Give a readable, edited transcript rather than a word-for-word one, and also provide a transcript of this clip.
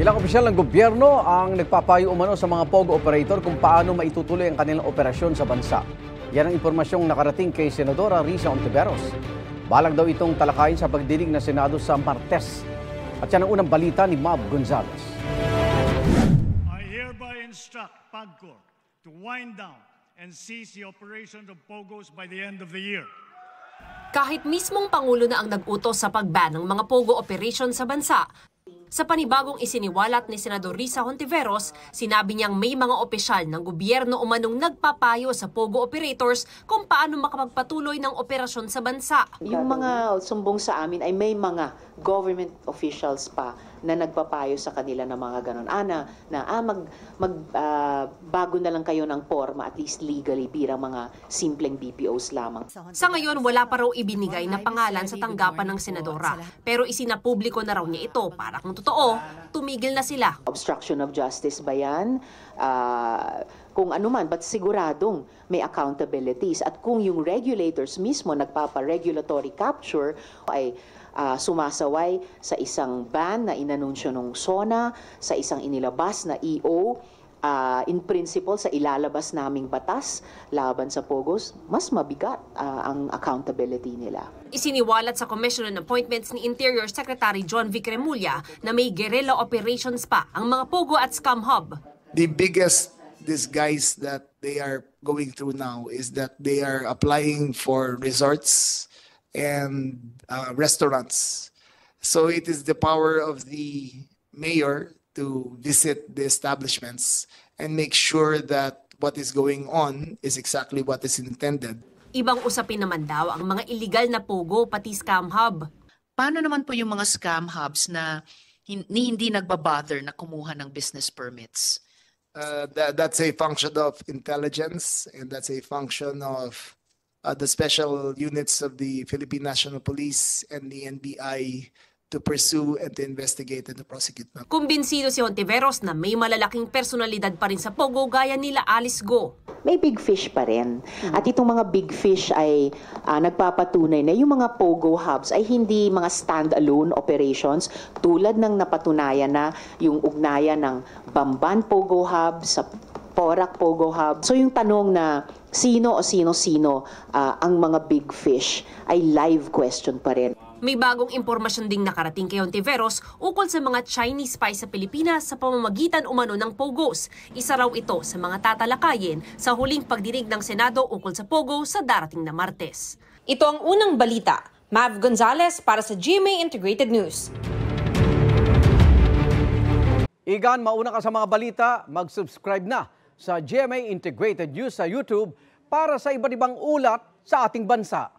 Ilang opisyal ng gobyerno ang nagpapayo umano sa mga POGO operator kung paano maitutuloy ang kanilang operasyon sa bansa. Yan ang impormasyong nakarating kay Senadora Risa Hontiveros. Balag daw itong talakayin sa pagdinig ng Senado sa Martes. At yan ang unang balita ni Mav Gonzalez. I hereby instruct PAGCOR to wind down and cease the operation of POGOs by the end of the year. Kahit mismong Pangulo na ang nag-utos sa pag-ban ng mga POGO operation sa bansa, sa panibagong isiniwalat ni Senador Risa Hontiveros, sinabi niyang may mga opisyal ng gobyerno umanong nagpapayo sa POGO operators kung paano makapagpatuloy ng operasyon sa bansa. Yung mga sumbong sa amin ay may mga government officials pa na nagpapayo sa kanila ng mga ganon. Bago na lang kayo ng forma, at least legally, bilang mga simpleng BPOs lamang. Sa ngayon, wala pa raw ibinigay na pangalan sa tanggapan ng senadora. Pero isinapubliko na raw niya ito para kung totoo, tumigil na sila. Obstruction of justice ba yan? Kung ano man, but siguradong may accountabilities. At kung yung regulators mismo nagpapa-regulatory capture ay sumasaway sa isang ban na inanunsyo ng SONA, sa isang inilabas na EO, in principle sa ilalabas naming batas laban sa POGOs, mas mabigat ang accountability nila. Isiniwalat sa Commission on Appointments ni Interior Secretary John Vic Remulla na may guerrilla operations pa ang mga POGO at Scam Hub. The biggest disguise that they are going through now is that they are applying for resorts and restaurants. So it is the power of the mayor to visit the establishments and make sure that what is going on is exactly what is intended. Ibang usapin naman daw ang mga illegal na POGO pati Scam Hub. Paano naman po yung mga scam hubs na hindi nagbabother na kumuha ng business permits? That's a function of intelligence, and that's a function of the special units of the Philippine National Police and the NBI to pursue and to investigate and to prosecute. Kumbinsido si Hontiveros na may malalaking personalidad pa rin sa POGO gaya nila Alice Go. May big fish pa rin. At itong mga big fish ay nagpapatunay na yung mga POGO hubs ay hindi mga stand-alone operations tulad ng napatunayan na yung ugnayan ng Bamban POGO Hub sa Porac POGO Hub. So yung tanong na sino o sino-sino ang mga big fish ay live question pa rin. May bagong impormasyon ding nakarating kay Hontiveros ukol sa mga Chinese spy sa Pilipinas sa pamamagitan umano ng POGOs. Isa raw ito sa mga tatalakayin sa huling pagdinig ng Senado ukol sa POGO sa darating na Martes. Ito ang unang balita. Mav Gonzalez para sa GMA Integrated News. Igan, mauna ka sa mga balita, mag-subscribe na sa GMA Integrated News sa YouTube para sa iba't ibang ulat sa ating bansa.